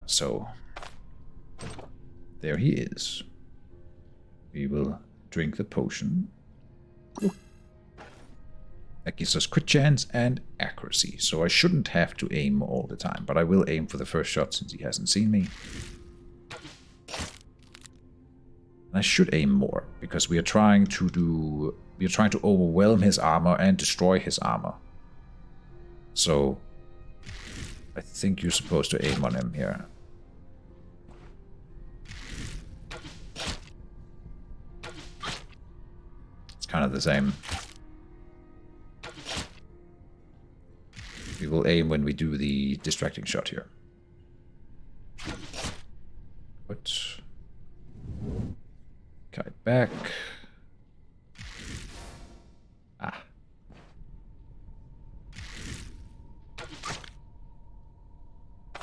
So, there he is. We will drink the potion. That gives us crit chance and accuracy, so I shouldn't have to aim all the time, but I will aim for the first shot since he hasn't seen me. I should aim more, because we are trying to overwhelm his armor and destroy his armor. So, I think you're supposed to aim on him here. It's kind of the same. We will aim when we do the distracting shot here. What? Kite back. Ah.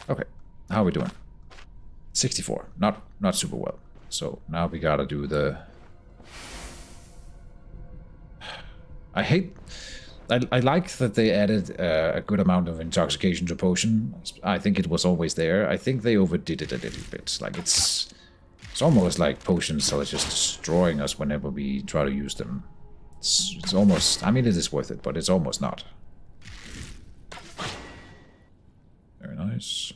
Okay, how are we doing? 64. Not super well. So now we gotta do the... I like that they added a good amount of intoxication to potion. I think it was always there. I think they overdid it a little bit. Like it's almost like potions are just destroying us whenever we try to use them. It's almost... I mean, it is worth it, but it's almost not. Very nice.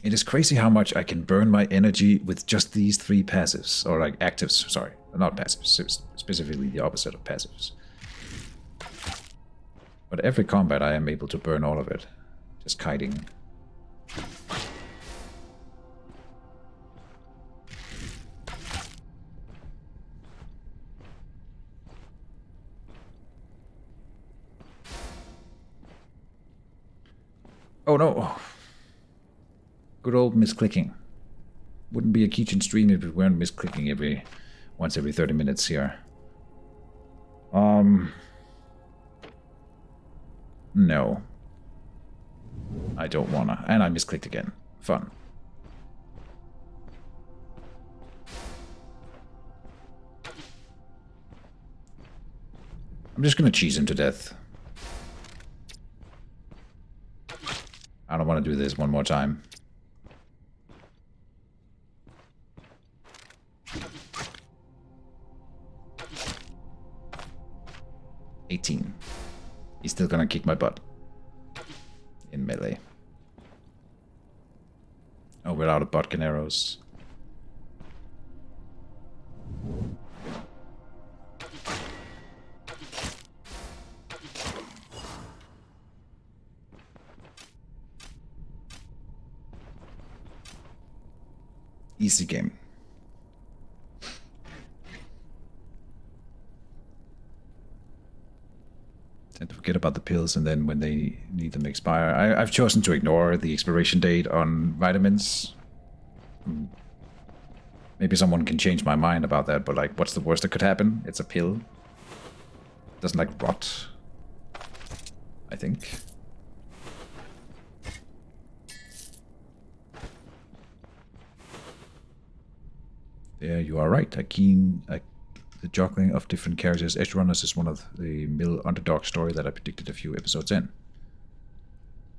It is crazy how much I can burn my energy with just these 3 passives. Or like actives, sorry. Not passives, specifically the opposite of passives. But every combat I am able to burn all of it. Just kiting. Oh no! Good old misclicking. Wouldn't be a Keejchen stream if it weren't misclicking once every 30 minutes here. No. I don't wanna. And I misclicked again. Fun. I'm just gonna cheese him to death. I don't want to do this one more time. $18. He's still gonna kick my butt. In melee. Oh, we're out of botkin arrows. Easy game. Tend to forget about the pills, and then when they need them expire. I've chosen to ignore the expiration date on vitamins. Maybe someone can change my mind about that, but like, what's the worst that could happen? It's a pill. It doesn't like rot, I think. Yeah, you are right. The juggling of different characters. Edge Runners is one of the middle underdog story that I predicted a few episodes in.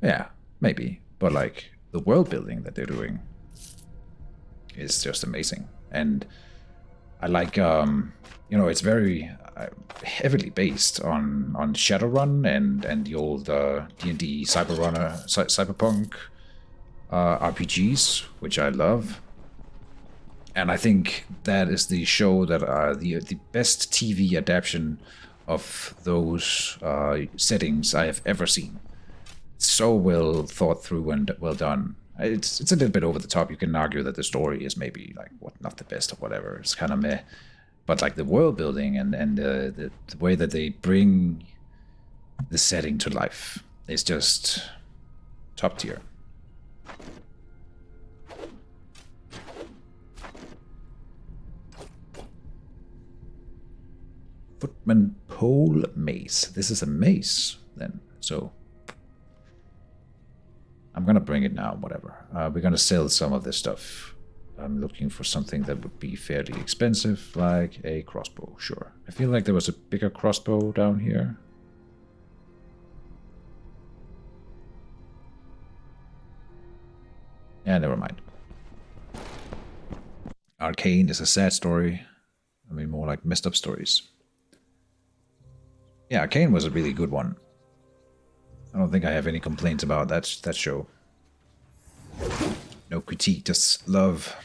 Yeah, maybe. But like, the world building that they're doing is just amazing. And I like, you know, it's very heavily based on Shadowrun and the old D&D cyberpunk RPGs, which I love. And I think that is the show that the best TV adaptation of those settings I have ever seen. It's so well thought through and well done. It's a little bit over the top. You can argue that the story is maybe like not the best or whatever. It's kind of meh. But like the world building and the way that they bring the setting to life is just top tier. Footman pole mace. This is a mace, then. So I'm gonna bring it now, whatever. We're gonna sell some of this stuff. I'm looking for something that would be fairly expensive, like a crossbow, sure. I feel like there was a bigger crossbow down here. Yeah, never mind. Arcane is a sad story. I mean, more like messed up stories. Yeah, Arcane was a really good one. I don't think I have any complaints about that show. No critique, just love.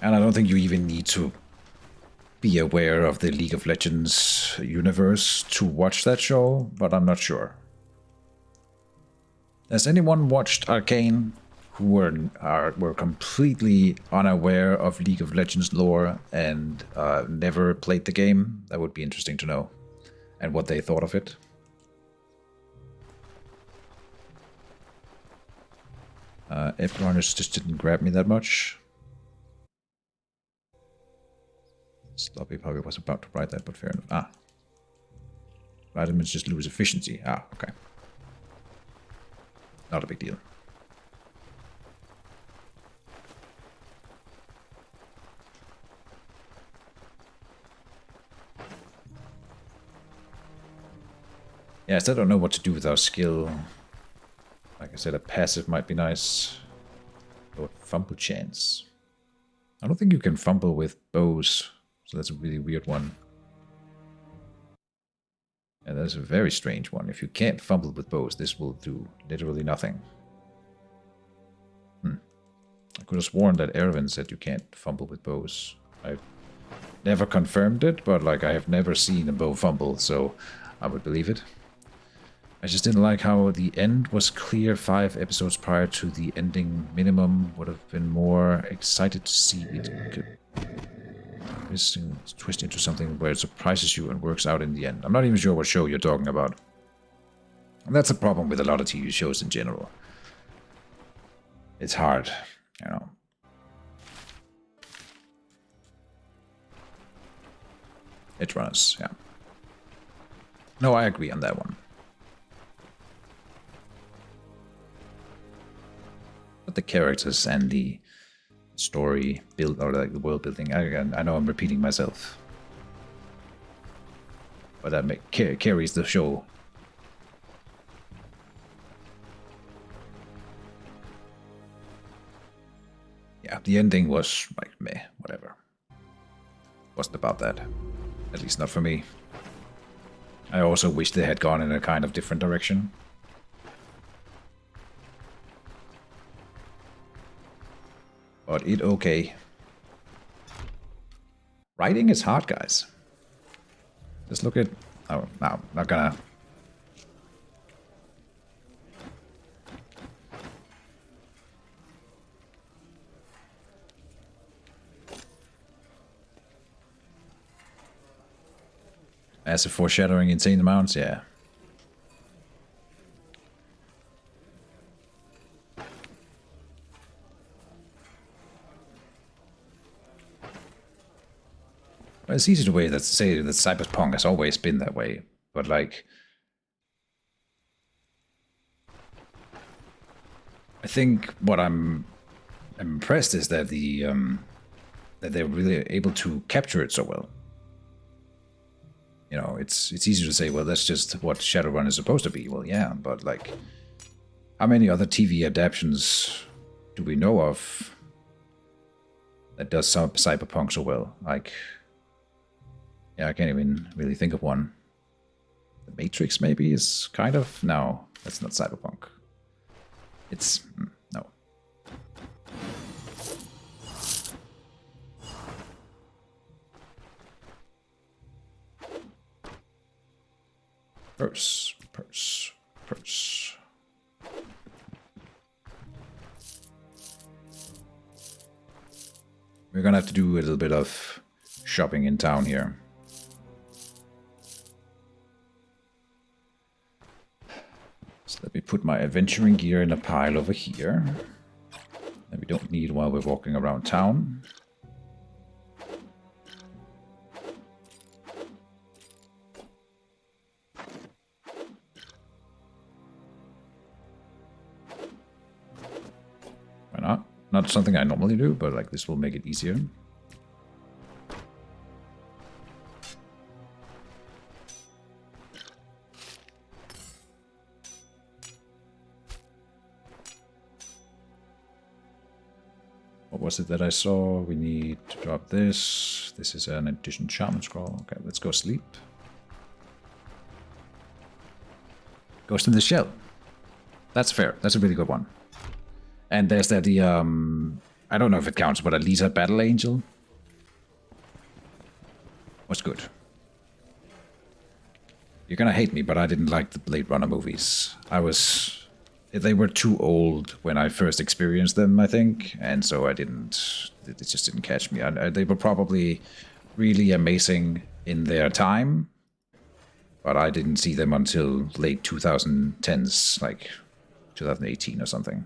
And I don't think you even need to be aware of the League of Legends universe to watch that show, but I'm not sure. Has anyone watched Arcane who were completely unaware of League of Legends lore and never played the game? That would be interesting to know, and what they thought of it. Runners just didn't grab me that much. Sloppy probably was about to write that, but fair enough. Ah. Vitamins just lose efficiency. Ah, okay. Not a big deal. Yeah, I still don't know what to do with our skill. Like I said, a passive might be nice. Or fumble chance. I don't think you can fumble with bows. So that's a really weird one. And that's a very strange one. If you can't fumble with bows, this will do literally nothing. I could have sworn that Erwin said you can't fumble with bows. I've never confirmed it, but like I have never seen a bow fumble, so I would believe it. I just didn't like how the end was clear 5 episodes prior to the ending minimum. Would have been more excited to see it twist into something where it surprises you and works out in the end. I'm not even sure what show you're talking about. And that's a problem with a lot of TV shows in general. It's hard, you know. It runs, yeah. No, I agree on that one. But the characters and the story build, or like the world building, I know I'm repeating myself, but that carries the show. Yeah, the ending was like meh, whatever. Wasn't about that, at least not for me. I also wish they had gone in a kind of different direction. But it okay. Writing is hard, guys. Just look at... Oh, no, not gonna... As a foreshadowing insane amounts, yeah. Well, it's easy to say that cyberpunk has always been that way, but like, I think what I'm impressed is that that they're really able to capture it so well. You know, it's easy to say, well, that's just what Shadowrun is supposed to be. Well, yeah, but like, how many other TV adaptations do we know of that does cyberpunk so well? Like, yeah, I can't even really think of one. The Matrix maybe is kind of... No, that's not cyberpunk. It's... no. Purse. We're gonna have to do a little bit of shopping in town here. So let me put my adventuring gear in a pile over here. That we don't need while we're walking around town. Why not? Not something I normally do, but like this will make it easier. was it that I saw? We need to drop this. This is an addition shaman scroll. Okay, let's go sleep. Ghost in the Shell. That's fair. That's a really good one. And there's that the I don't know if it counts, but Alita Battle Angel was good. You're gonna hate me, but I didn't like the Blade Runner movies. They were too old when I first experienced them, I think, and so it just didn't catch me. They were probably really amazing in their time, but I didn't see them until late 2010s, like 2018 or something.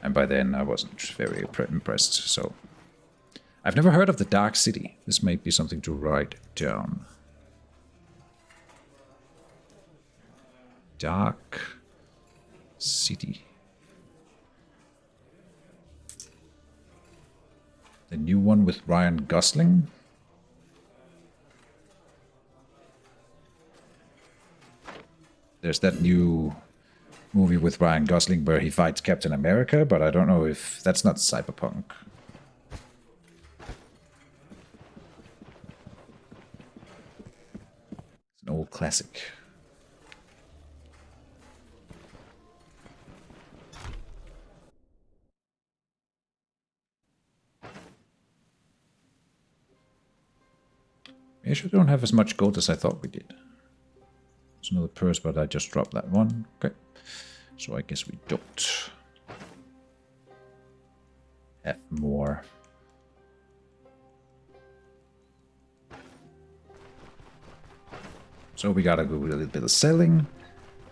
And by then I wasn't very impressed, so... I've never heard of the Dark City. This may be something to write down. Dark City. The new one with Ryan Gosling. There's that new movie with Ryan Gosling where he fights Captain America, but I don't know if that's not cyberpunk. It's an old classic. We actually don't have as much gold as I thought we did. There's another purse, but I just dropped that one. Okay. So I guess we don't have more. So we gotta do a little bit of selling.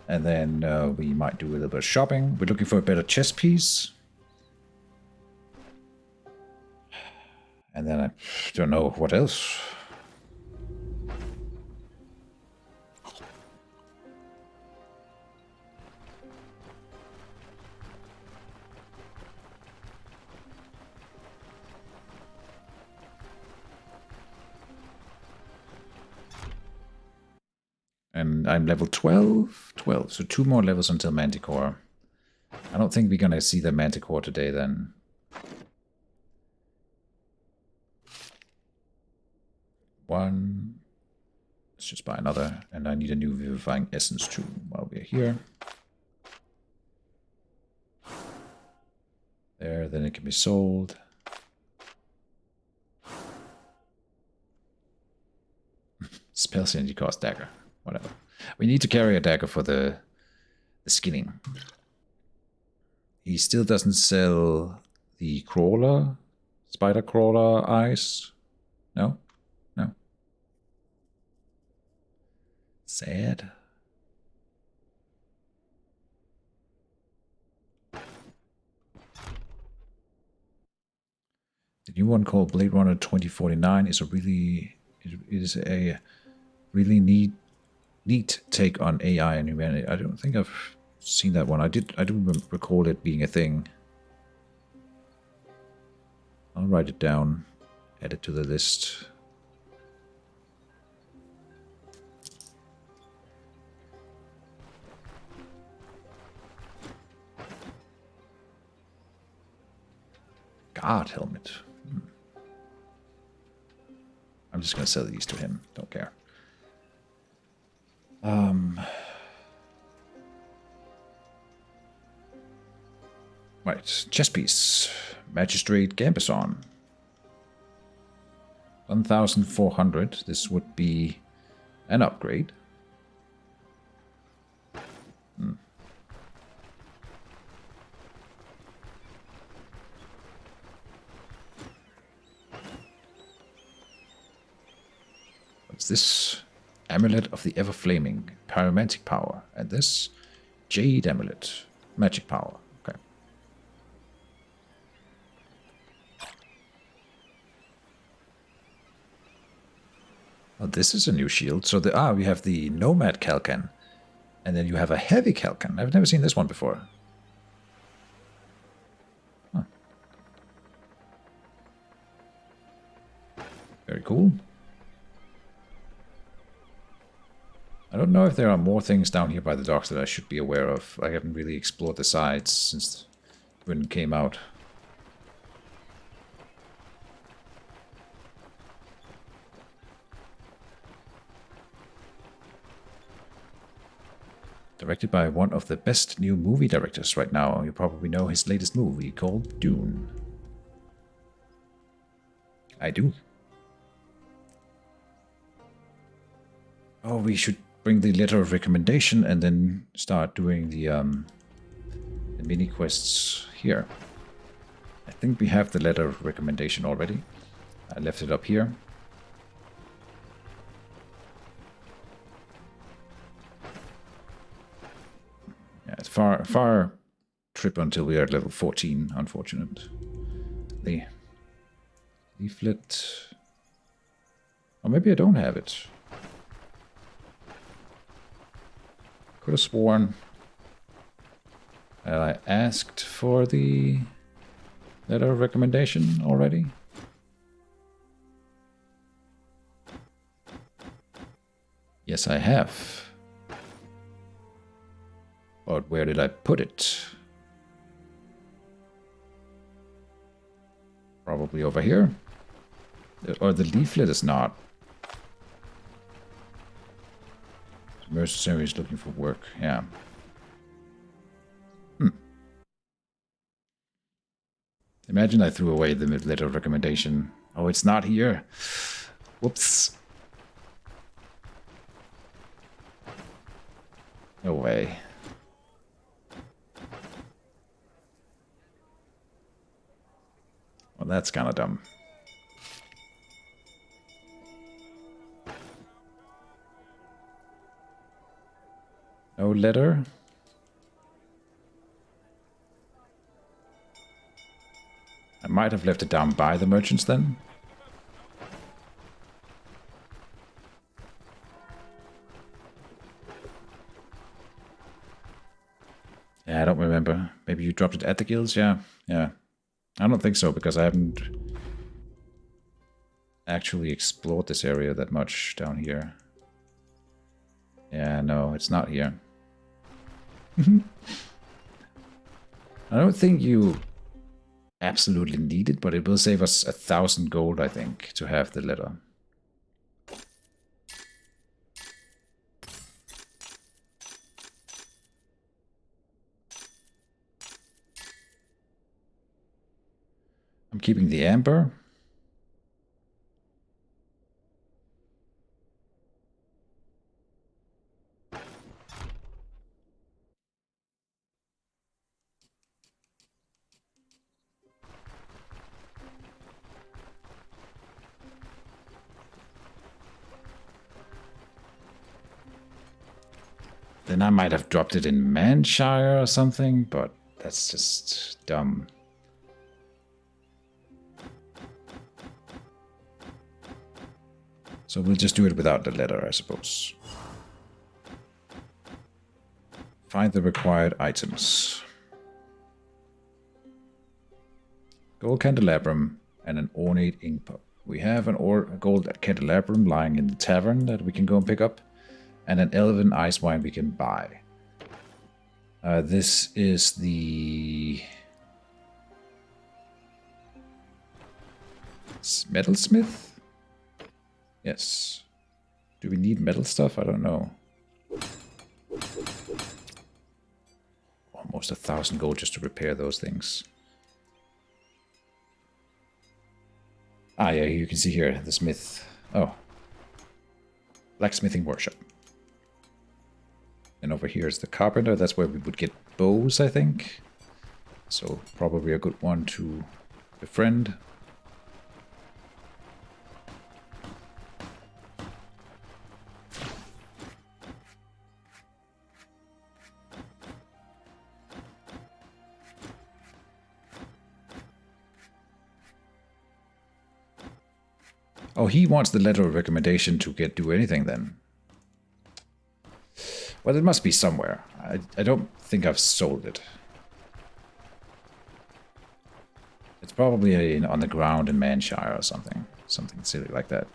And then we might do a little bit of shopping. We're looking for a better chess piece. And then I don't know what else. And I'm level 12? 12. So 2 more levels until Manticore. I don't think we're gonna see the Manticore today then. One. Let's just buy another. And I need a new Vivifying Essence too while we're here. There, then it can be sold. Spell synergy cost dagger. Whatever. We need to carry a dagger for the skinning. He still doesn't sell the crawler, spider crawler eyes. No? No. Sad. The new one called Blade Runner 2049 is a really neat take on AI and humanity. I don't think I've seen that one. I do recall it being a thing. I'll write it down, add it to the list. Guard helmet. I'm just gonna sell these to him. Don't care. Right, chess piece. Magistrate Gambison. 1,400. This would be an upgrade. What's this? Amulet of the Ever-Flaming. Pyromantic power. And this? Jade Amulet. Magic power. Okay. Oh, this is a new shield. So we have the Nomad Kalkan. And then you have a Heavy Kalkan. I've never seen this one before. Huh. Very cool. I don't know if there are more things down here by the docks that I should be aware of. I haven't really explored the sides since when it came out. Directed by one of the best new movie directors right now. You probably know his latest movie called Dune. I do. Oh, we should bring the letter of recommendation and then start doing the mini quests here. I think we have the letter of recommendation already. I left it up here. Yeah, it's far trip until we are at level 14, unfortunately. Leaflet. Or maybe I don't have it. Could have sworn that I asked for the letter of recommendation already. Yes, I have. But where did I put it? Probably over here. Or the leaflet is not. Mercenary is looking for work, yeah. Imagine I threw away the letter of recommendation. Oh, it's not here. Whoops. No way. Well, that's kind of dumb. No letter. I might have left it down by the merchants then. Yeah, I don't remember. Maybe you dropped it at the guilds? Yeah. I don't think so, because I haven't actually explored this area that much down here. Yeah, no, it's not here. I don't think you absolutely need it, but it will save us 1,000 gold, I think, to have the letter. I'm keeping the amber. Then I might have dropped it in Manshire or something, but that's just dumb. So we'll just do it without the letter, I suppose. Find the required items. Gold candelabrum and an ornate ink pot. We have a gold candelabrum lying in the tavern that we can go and pick up, and an elven ice wine we can buy. This is the metalsmith? Yes. Do we need metal stuff? I don't know. Almost 1,000 gold just to repair those things. Ah, yeah, you can see here the smith. Oh. Blacksmithing workshop. And over here is the carpenter. That's where we would get bows, I think. So probably a good one to befriend. Oh, he wants the letter of recommendation to do anything then. Well, it must be somewhere. I don't think I've sold it. It's probably on the ground in Manshire or something. Something silly like that.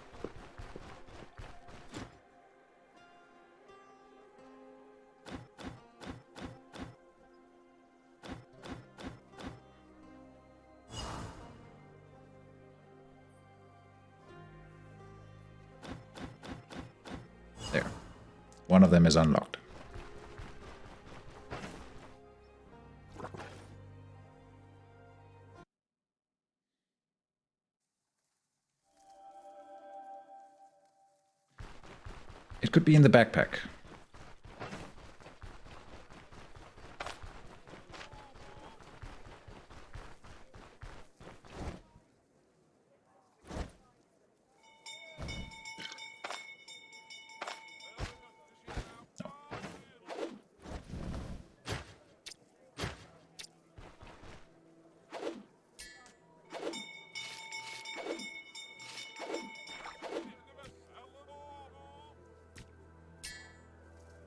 There. One of them is unlocked. It could be in the backpack.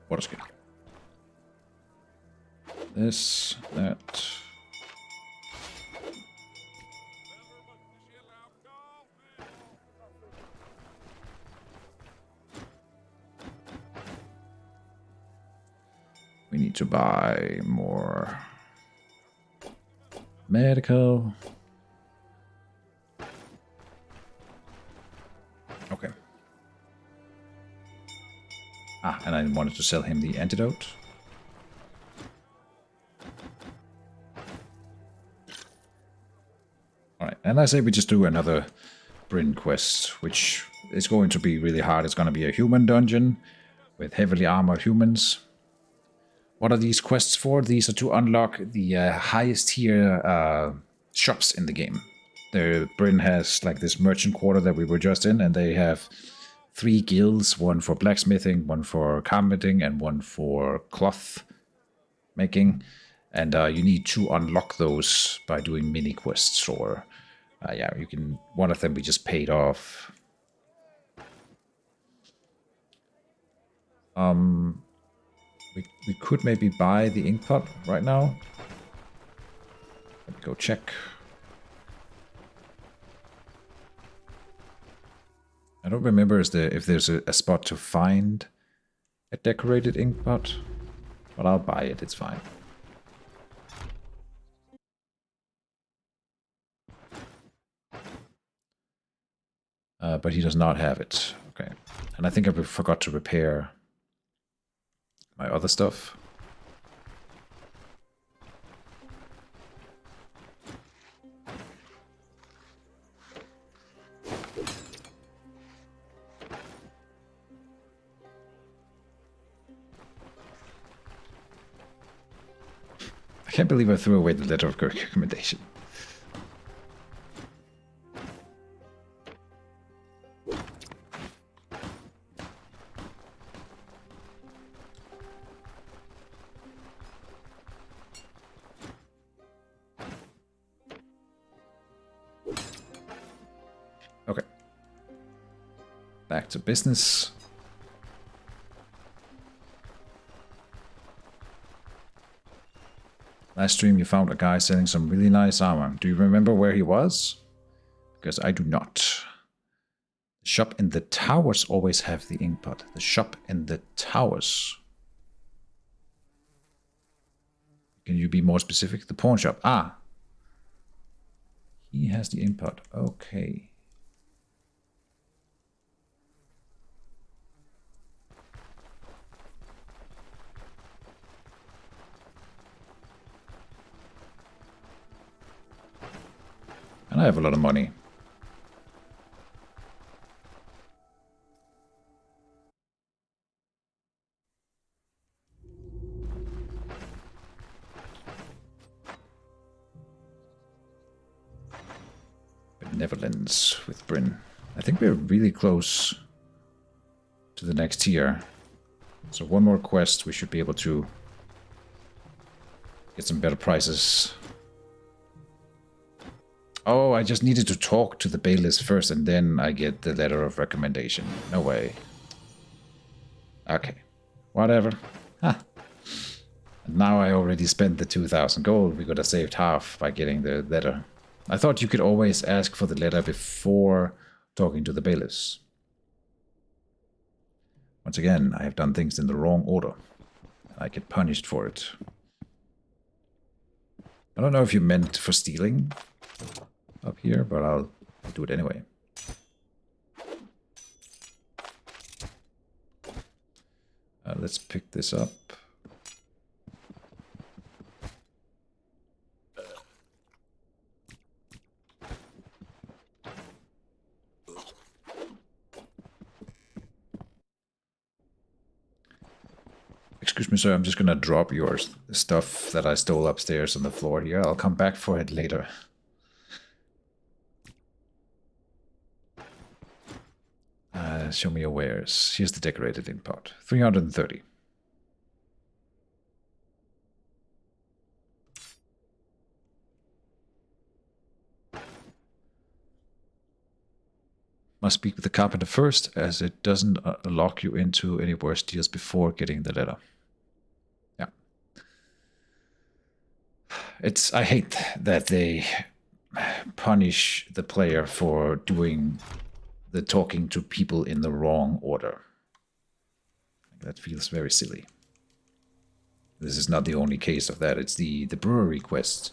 Water skin. This, that. We need to buy more medical. Okay. Ah, and I wanted to sell him the antidote. Alright, and I say we just do another Bryn quest, which is going to be really hard. It's going to be a human dungeon with heavily armored humans. What are these quests for? These are to unlock the highest tier shops in the game. Bryn has like this merchant quarter that we were just in, and they have 3 guilds, one for blacksmithing, one for carpenting, and one for cloth making. And you need to unlock those by doing mini quests, or yeah, you can. One of them we just paid off. We could maybe buy the ink pot right now. Let me go check. I don't remember if there's a spot to find a decorated ink pot, but I'll buy it, it's fine. But he does not have it. Okay. And I think I forgot to repair my other stuff. I can't believe I threw away the letter of recommendation. Okay. Back to business. Last stream you found a guy selling some really nice armor. Do you remember where he was? Because I do not. The shop in the towers always have the ink pot. The shop in the towers. Can you be more specific? The pawn shop. Ah. He has the ink pot. Okay. And I have a lot of money. Benevolence with Bryn. I think we're really close to the next tier. So one more quest, we should be able to get some better prices. Oh, I just needed to talk to the bailiffs first, and then I get the letter of recommendation. No way. Okay. Whatever. Huh. And now I already spent the 2,000 gold. We could have saved half by getting the letter. I thought you could always ask for the letter before talking to the bailiffs. Once again, I have done things in the wrong order. I get punished for it. I don't know if you meant for stealing up here, but I'll do it anyway. Let's pick this up. Excuse me, sir, I'm just gonna drop your stuff that I stole upstairs on the floor here. I'll come back for it later. Show me your wares. Here's the decorated ink pot. 330. Must speak with the carpenter first, as it doesn't lock you into any worse deals before getting the letter. Yeah. I hate that they punish the player for doing the talking to people in the wrong order. That feels very silly. This is not the only case of that. It's the brewery quest.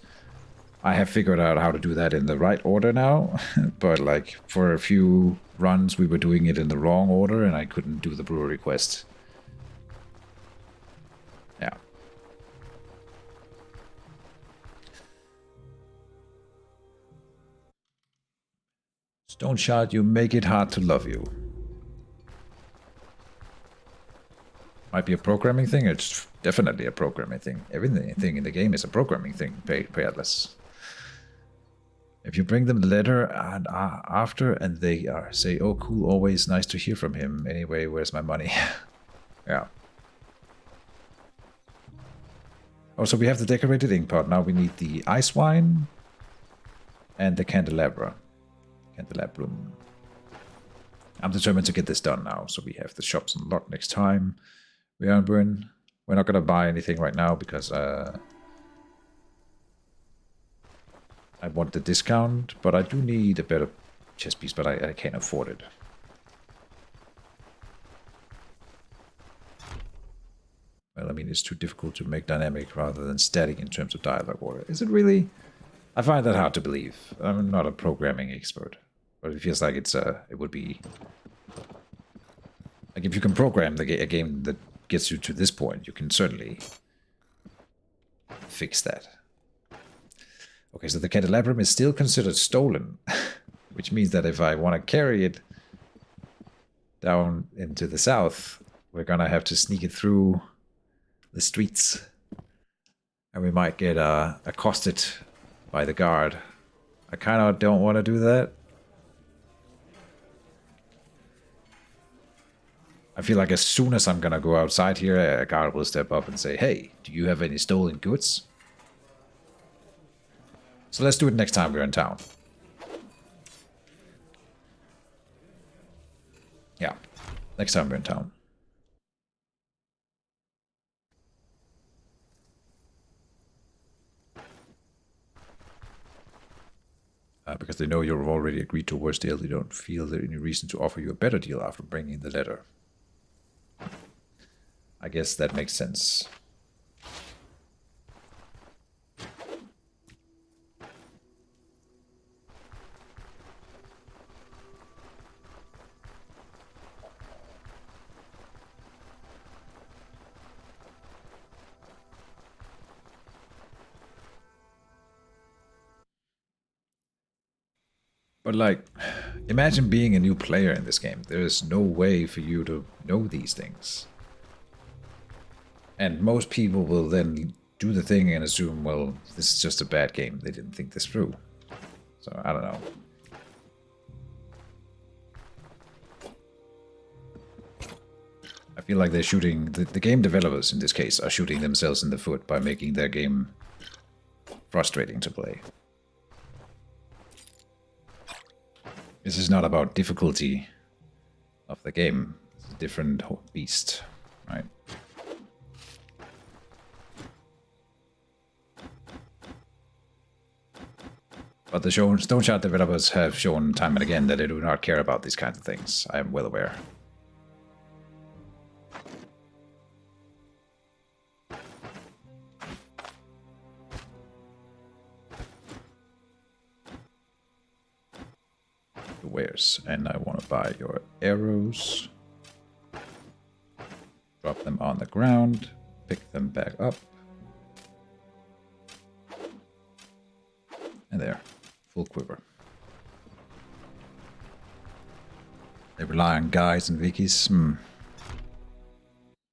I have figured out how to do that in the right order now, but like for a few runs we were doing it in the wrong order and I couldn't do the brewery quest. Yeah. Stoneshard, you make it hard to love you. Might be a programming thing. It's definitely a programming thing. Everything in the game is a programming thing, Payadless. If you bring them the letter and after, and they say, "Oh, cool, always nice to hear from him. Anyway, where's my money?" Yeah. Oh, so we have the decorated ink pot. Now we need the ice wine and the candelabra. Candelabrum. I'm determined to get this done now, so we have the shops unlocked next time. We're not gonna buy anything right now because I want the discount, but I do need a better chess piece, but I can't afford it. Well, I mean, it's too difficult to make dynamic rather than static in terms of dialogue order. Is it really? I find that hard to believe. I'm not a programming expert, but it feels like it would be... Like, if you can program a game that gets you to this point, you can certainly fix that. Okay, so the candelabrum is still considered stolen, which means that if I want to carry it down into the south, we're gonna have to sneak it through the streets, and we might get accosted by the guard. I kind of don't want to do that. I feel like as soon as I'm gonna go outside here, a guard will step up and say, "Hey, do you have any stolen goods?" So let's do it next time we're in town. Yeah, next time we're in town. Because they know you've already agreed to a worse deal, they don't feel there any reason to offer you a better deal after bringing the letter. I guess that makes sense. But like, imagine being a new player in this game. There is no way for you to know these things. And most people will then do the thing and assume, well, this is just a bad game. They didn't think this through. So, I don't know. I feel like they're shooting... The game developers, in this case, are shooting themselves in the foot by making their game frustrating to play. This is not about difficulty of the game. It's a different beast, right? But the Stoneshard developers have shown time and again that they do not care about these kinds of things. I am well aware. Wares, and I want to buy your arrows. Drop them on the ground, pick them back up. And there, full quiver. They rely on guides and wikis.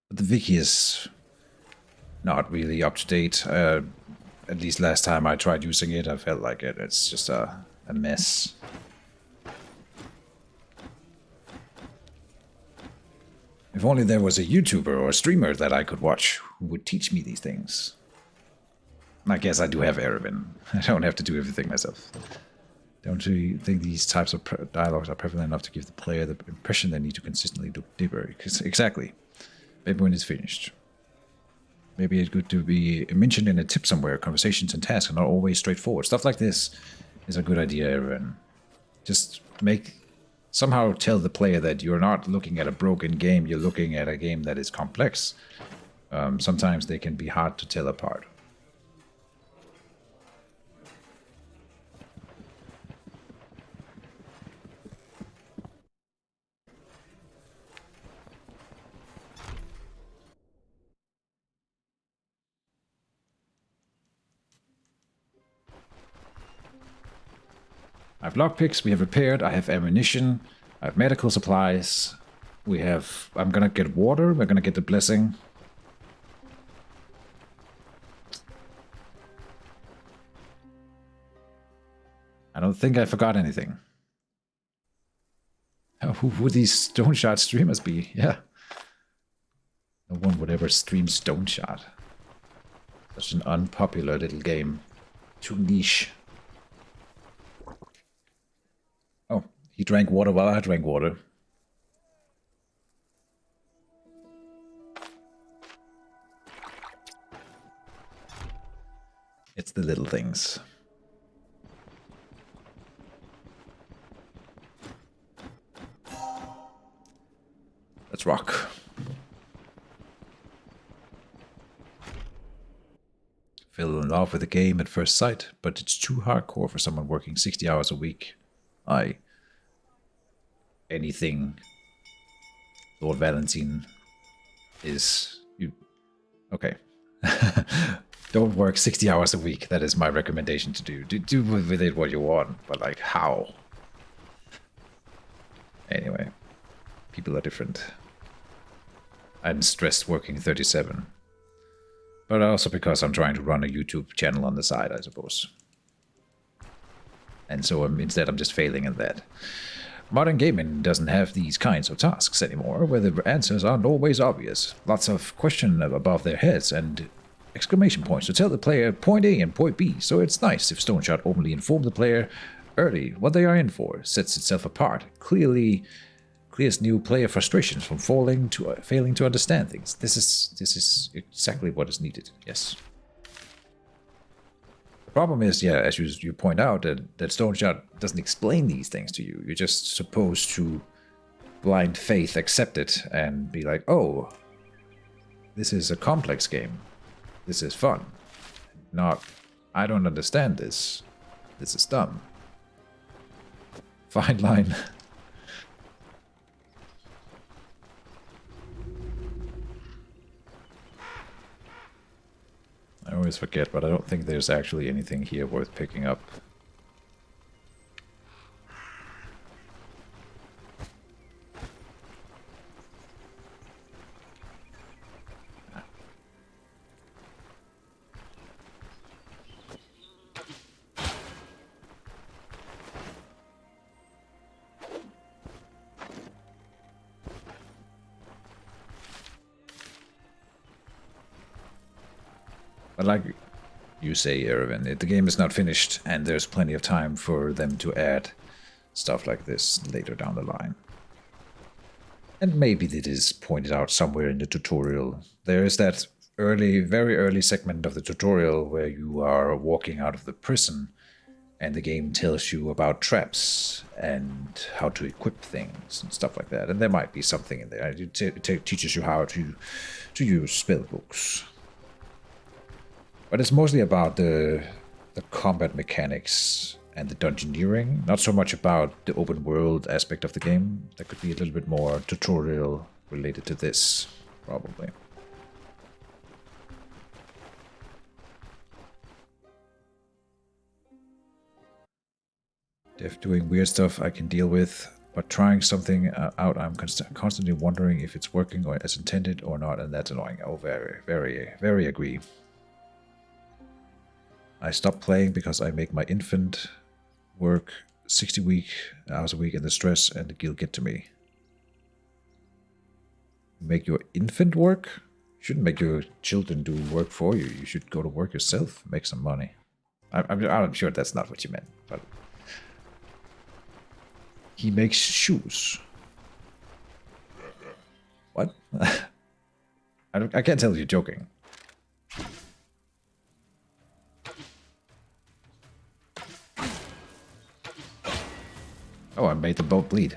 But the wiki is not really up to date. At least last time I tried using it, I felt like it's just a mess. If only there was a YouTuber or a streamer that I could watch who would teach me these things. I guess I do have Erevin. I don't have to do everything myself. Don't you think these types of dialogues are prevalent enough to give the player the impression they need to consistently look deeper? Exactly. Maybe when it's finished. Maybe it's good to be mentioned in a tip somewhere. Conversations and tasks are not always straightforward. Stuff like this is a good idea, Erevin. Just somehow tell the player that you're not looking at a broken game, you're looking at a game that is complex. Sometimes they can be hard to tell apart. I have lockpicks, we have repaired, I have ammunition, I have medical supplies, I'm gonna get water, we're gonna get the blessing. I don't think I forgot anything. Who would these Stoneshard streamers be? Yeah. No one would ever stream Stoneshard. Such an unpopular little game. Too niche. Oh, he drank water while I drank water. It's the little things. Let's rock. Fell in love with the game at first sight, but it's too hardcore for someone working 60 hours a week. Anything Lord Valentine is... Okay. Don't work 60 hours a week. That is my recommendation to do. Do with it what you want, but like how? Anyway, people are different. I'm stressed working 37. But also because I'm trying to run a YouTube channel on the side, I suppose. And so instead I'm just failing at that. Modern gaming doesn't have these kinds of tasks anymore, where the answers aren't always obvious. Lots of questions above their heads and exclamation points to tell the player point A and point B, so it's nice if Stoneshard openly informed the player early what they are in for, sets itself apart, clears new player frustrations from failing to understand things. This is exactly what is needed, yes. The problem is, yeah, as you point out, that Stoneshard doesn't explain these things to you. You're just supposed to blind faith accept it and be like, oh, this is a complex game. This is fun. Not, I don't understand this. This is dumb. Fine line. I always forget, but I don't think there's actually anything here worth picking up. But like you say, Erevin, the game is not finished, and there's plenty of time for them to add stuff like this later down the line. And maybe it is pointed out somewhere in the tutorial. There is that very early segment of the tutorial where you are walking out of the prison, and the game tells you about traps and how to equip things and stuff like that. And there might be something in there. It teaches you how to use spell books. But it's mostly about the combat mechanics and the dungeoneering, not so much about the open world aspect of the game. That could be a little bit more tutorial related to this, probably. Dev doing weird stuff I can deal with. But trying something out, I'm constantly wondering if it's working or as intended or not, and that's annoying. Oh, very, very, very agree. I stopped playing because I make my infant work 60 hours a week, and the stress and the guilt get to me. Make your infant work? You shouldn't make your children do work for you. You should go to work yourself, make some money. I'm sure that's not what you meant, but... He makes shoes. What? I can't tell you're joking. Oh, I made the boat bleed.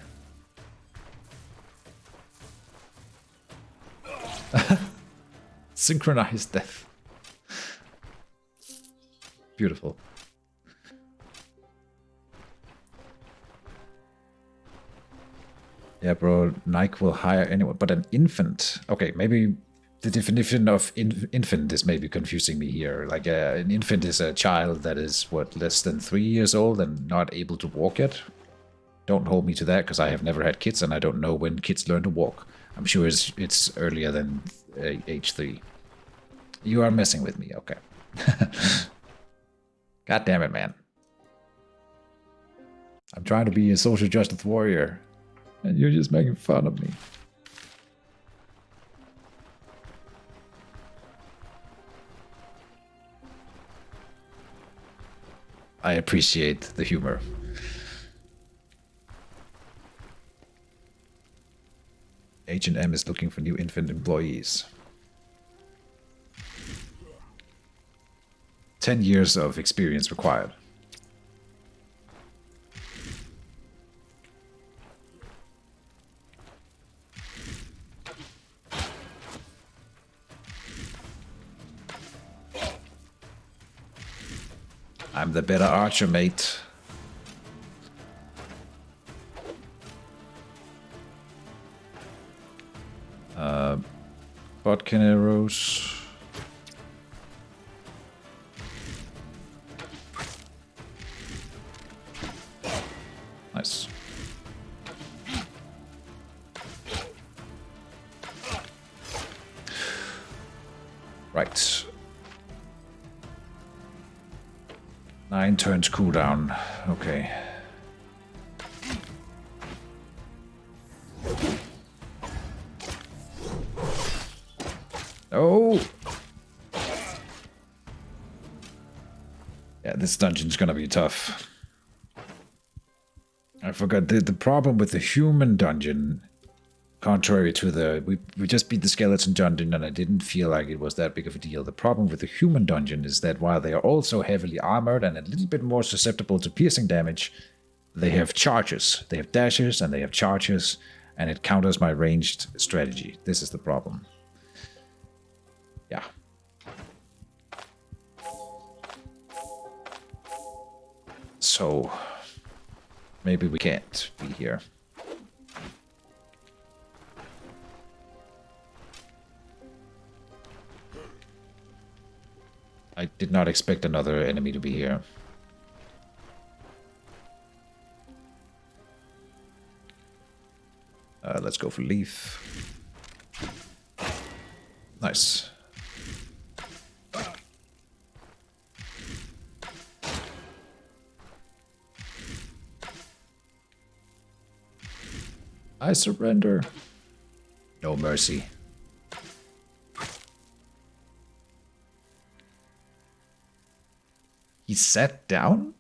Synchronized death. Beautiful. Yeah, bro, Nike will hire anyone, but an infant. Okay, maybe the definition of infant is maybe confusing me here. Like, an infant is a child that is, what, less than 3 years old and not able to walk yet? Don't hold me to that, because I have never had kids and I don't know when kids learn to walk. I'm sure it's earlier than age 3. You are messing with me, okay. God damn it, man. I'm trying to be a social justice warrior. And you're just making fun of me. I appreciate the humor. H&M is looking for new infant employees. 10 years of experience required. I'm the better archer, mate. Bodkin arrows. Nice. Right. 9 turns cooldown. Okay. Oh! Yeah, this dungeon's gonna be tough. I forgot the problem with the human dungeon, contrary to the... We just beat the skeleton dungeon and I didn't feel like it was that big of a deal. The problem with the human dungeon is that while they are also heavily armored and a little bit more susceptible to piercing damage, they have charges. They have dashes and they have charges, and it counters my ranged strategy. This is the problem. Yeah. So, maybe we can't be here. I did not expect another enemy to be here. Let's go for leaf. Nice. I surrender. No mercy. He sat down?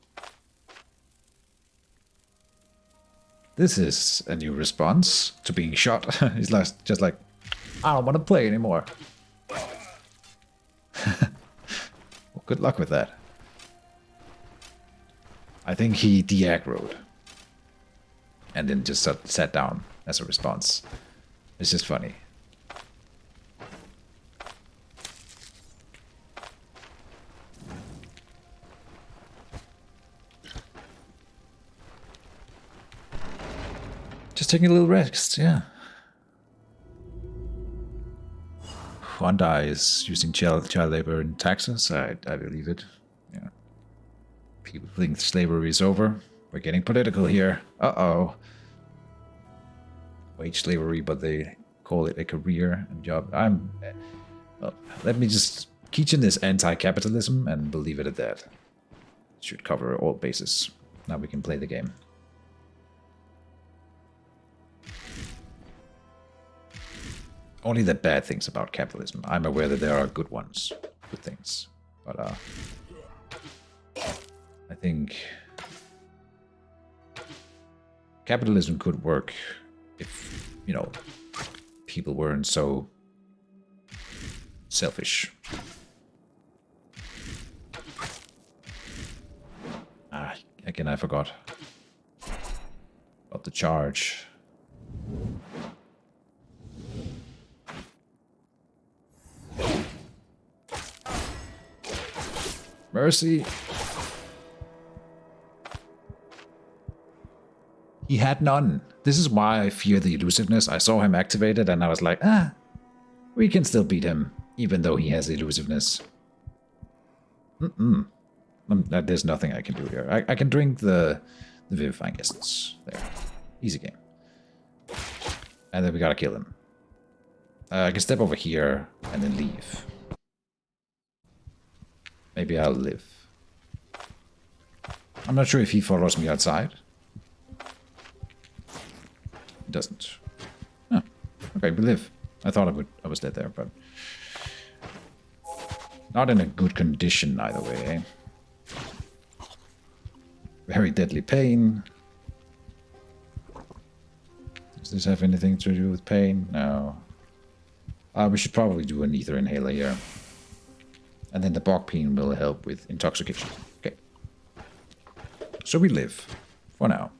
This is a new response to being shot. He's just like, I don't want to play anymore. Well, good luck with that. I think he de-aggroed. And then just sat down as a response. It's just funny. Just taking a little rest, yeah. Wanda is using child labor in Texas. I believe it. Yeah. People think slavery is over. We're getting political here. Uh-oh. wage slavery, but they call it a career and job. Well, let me just... Keejchen is anti-capitalism, and we'll leave it at that. Should cover all bases. Now we can play the game. Only the bad things about capitalism. I'm aware that there are good ones, good things. But I think capitalism could work if, you know, people weren't so selfish. Again, I forgot about the charge. Mercy. He had none. This is why I fear the elusiveness. I saw him activated and I was like, we can still beat him, even though he has elusiveness. There's nothing I can do here. I can drink the Vivifying Essence. There. Easy game. And then we gotta kill him. I can step over here and then leave. Maybe I'll live. I'm not sure if he follows me outside. He doesn't. Oh, okay, we live. I thought I was dead there, but... Not in a good condition either way, eh? Very deadly pain. Does this have anything to do with pain? No. We should probably do an ether inhaler here. And then the bog peen will help with intoxication. Okay. So we live. For now.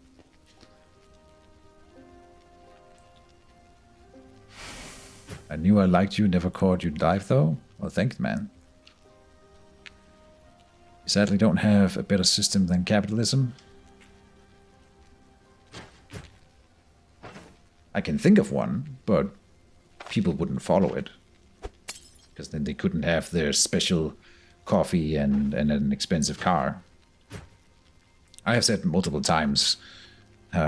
I knew I liked you, never caught you dive though. Well, thanks, man. You sadly don't have a better system than capitalism. I can think of one, but people wouldn't follow it. Because then they couldn't have their special coffee and an expensive car. I have said multiple times,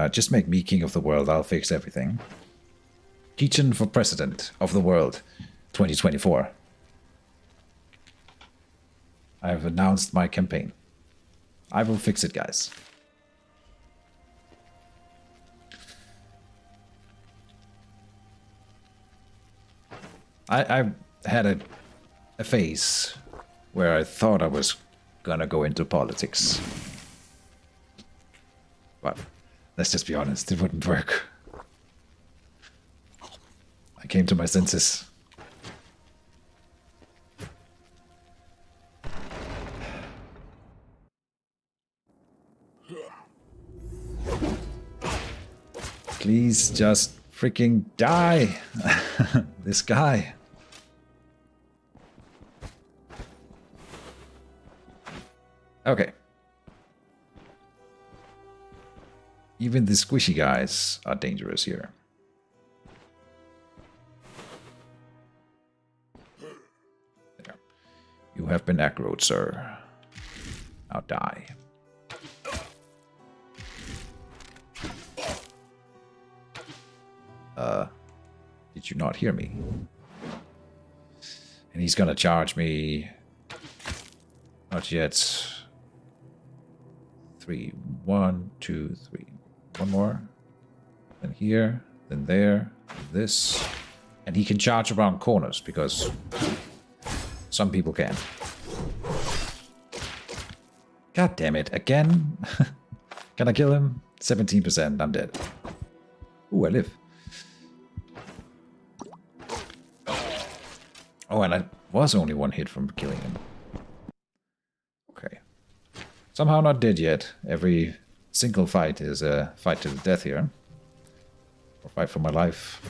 just make me king of the world, I'll fix everything. Keejchen for president of the world, 2024. I have announced my campaign. I will fix it, guys. I had a phase where I thought I was gonna go into politics. But let's just be honest, it wouldn't work. I came to my senses. Please just freaking die. This guy. Okay. Even the squishy guys are dangerous here. There. You have been aggroed, sir. Now die. Did you not hear me? And he's gonna charge me. Not yet. 3, 1, 2, 3. One more. Then here, then there, this. And he can charge around corners because some people can. God damn it, again? Can I kill him? 17%, I'm dead. Ooh, I live. Oh, and I was only one hit from killing him. Okay. Somehow not dead yet. Every single fight is a fight to the death here. Or fight for my life.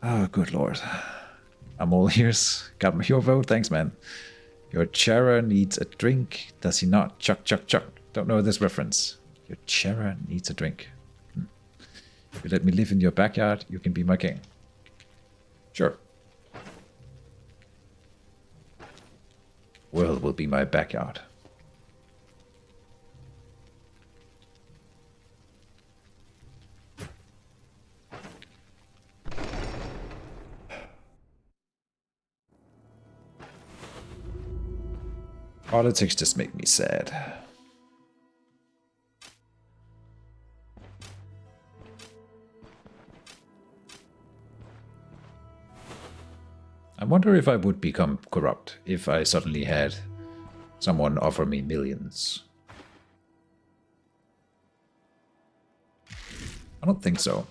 Oh, good lord. I'm all ears. Got your vote. Thanks, man. Your Chara needs a drink. Does he not? Chuck, chuck, chuck. Don't know this reference. Your Chara needs a drink. If you let me live in your backyard, you can be my king. Sure. World will be my backyard. Politics just make me sad. I wonder if I would become corrupt if I suddenly had someone offer me millions. I don't think so.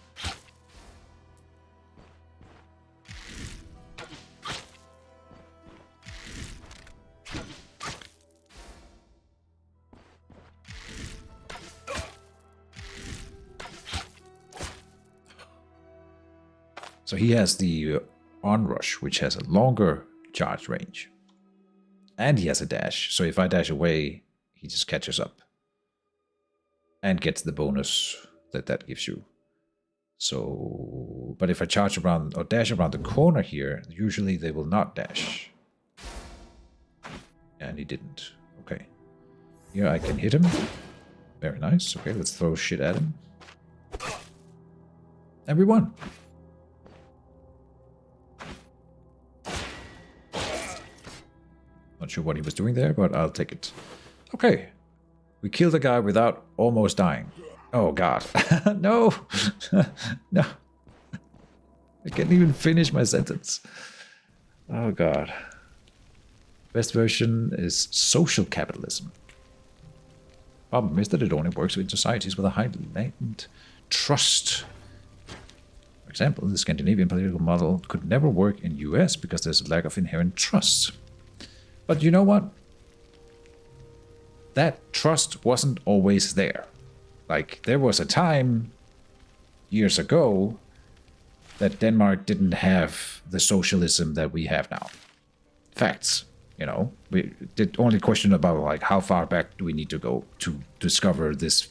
So he has the onrush, which has a longer charge range. And he has a dash, so if I dash away, he just catches up. And gets the bonus that gives you. So, but if I charge around or dash around the corner here, usually they will not dash. And he didn't. Okay. Here I can hit him. Very nice. Okay, let's throw shit at him. And we won. Not sure what he was doing there, but I'll take it. Okay. We killed a guy without almost dying. Oh, God. No. No. I can't even finish my sentence. Oh, God. Best version is social capitalism. Problem is that it only works with societies with a high latent trust. For example, the Scandinavian political model could never work in US because there's a lack of inherent trust. But you know what? That trust wasn't always there. Like, there was a time, years ago, that Denmark didn't have the socialism that we have now. Facts, you know. The only question about, like, how far back do we need to go to discover this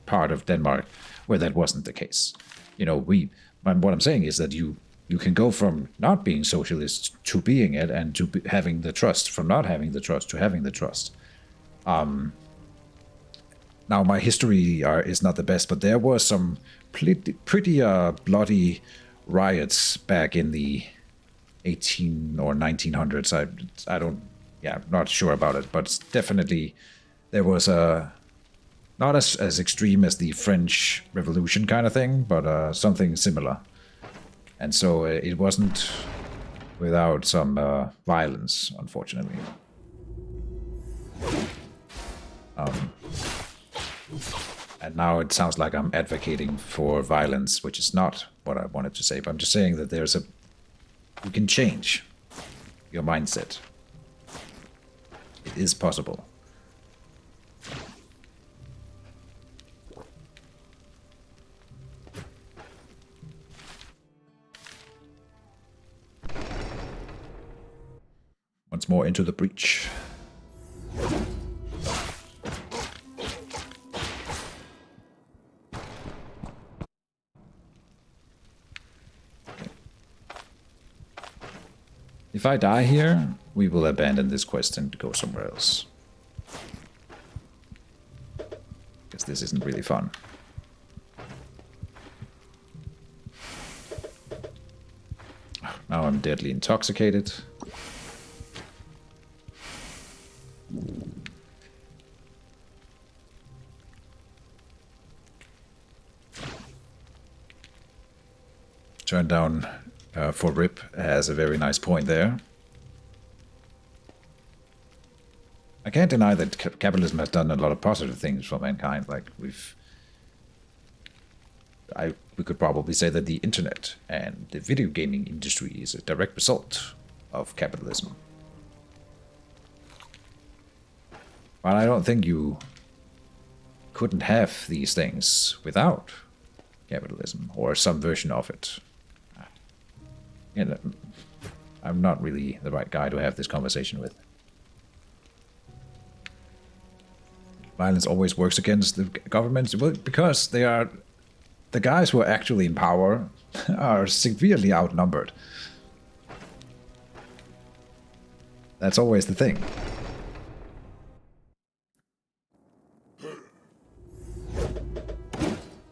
part of Denmark where that wasn't the case. You know, what I'm saying is that you can go from not being socialist to being it, and to having the trust, from not having the trust to having the trust. Now, my history is not the best, but there were some pretty bloody riots back in the 18 or 1900s. I don't, yeah, not sure about it, but definitely there was not as extreme as the French Revolution kind of thing, but something similar. And so it wasn't without some violence, unfortunately. And now it sounds like I'm advocating for violence, which is not what I wanted to say. But I'm just saying that you can change your mindset. It is possible. Once more into the breach. If I die here, we will abandon this quest and go somewhere else. Because this isn't really fun. Now I'm deadly intoxicated. Turn down for Rip has a very nice point there. I can't deny that capitalism has done a lot of positive things for mankind. Like we could probably say that the internet and the video gaming industry is a direct result of capitalism. But I don't think you couldn't have these things without capitalism or some version of it. You know, I'm not really the right guy to have this conversation with. Violence always works against the governments, well, because they are the guys who are actually in power are severely outnumbered. That's always the thing.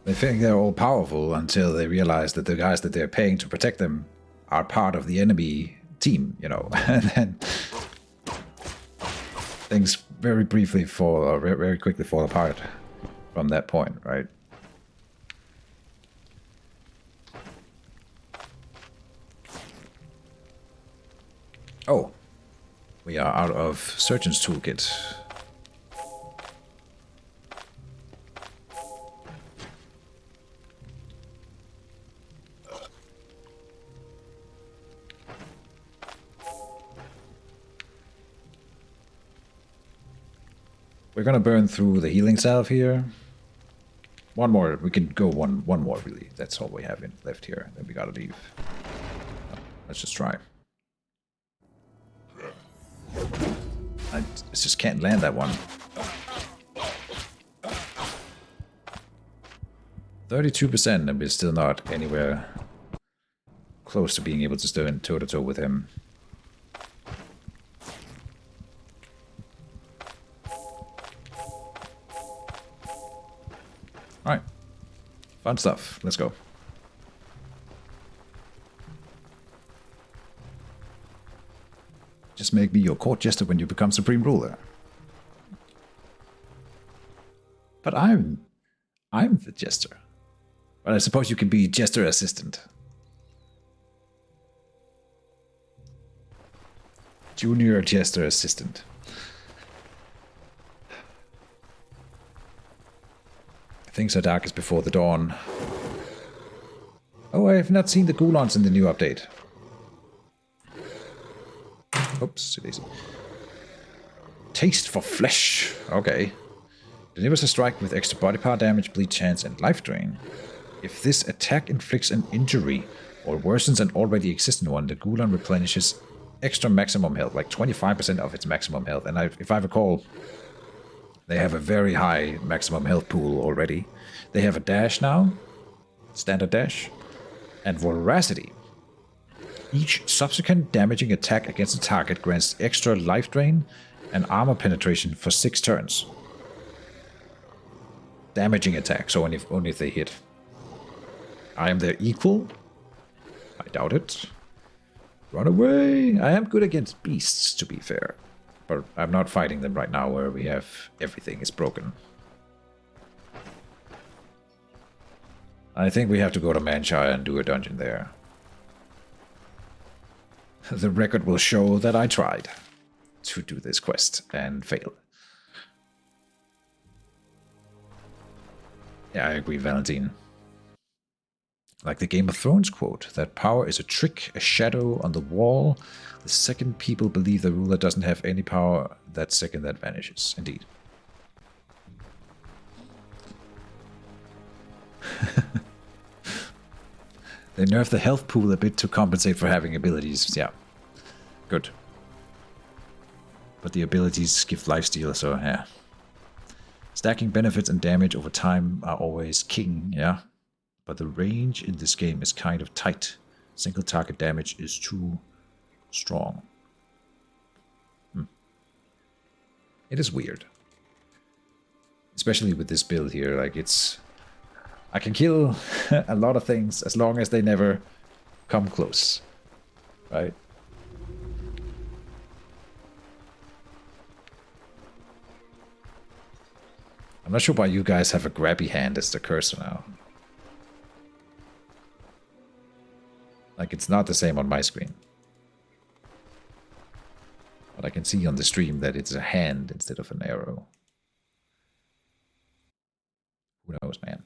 They think they're all powerful until they realize that the guys that they're paying to protect them are part of the enemy team, you know. And then things very briefly fall, or very quickly fall apart from that point, right? Oh, we are out of Surgeon's Toolkit. We're gonna burn through the healing salve here. One more. We can go one more, really. That's all we have left here. Then we gotta leave. Let's just try. I just can't land that one. 32%, and we're still not anywhere close to being able to stand toe-to-toe with him. Alright. Fun stuff. Let's go. Just make me your court jester when you become supreme ruler. But I'm the jester. But I suppose you can be jester assistant. Junior jester assistant. Things are darkest before the dawn. Oh, I have not seen the Gulons in the new update. Oops, easy. Taste for flesh. Okay. Delivers a strike with extra body power damage, bleed chance, and life drain. If this attack inflicts an injury or worsens an already existing one, the Gulon replenishes extra maximum health, like 25% of its maximum health. And if I recall, they have a very high maximum health pool already. They have a dash now, standard dash, and voracity. Each subsequent damaging attack against a target grants extra life drain and armor penetration for 6 turns. Damaging attack, so only if they hit. I am their equal? I doubt it. Run away! I am good against beasts, to be fair. But I'm not fighting them right now where we have everything is broken. I think we have to go to Manshire and do a dungeon there. The record will show that I tried to do this quest and failed. Yeah, I agree, Valentine. Like the Game of Thrones quote, that power is a trick, a shadow on the wall. The second people believe the ruler doesn't have any power, that second that vanishes. Indeed. They nerf the health pool a bit to compensate for having abilities. Yeah. Good. But the abilities give lifesteal, so yeah. Stacking benefits and damage over time are always king, yeah. But the range in this game is kind of tight. Single target damage is too strong. It is weird. Especially with this build here, like it's... I can kill a lot of things as long as they never come close. Right? I'm not sure why you guys have a grabby hand as the cursor now. Like, it's not the same on my screen. But I can see on the stream that it's a hand instead of an arrow. Who knows, man?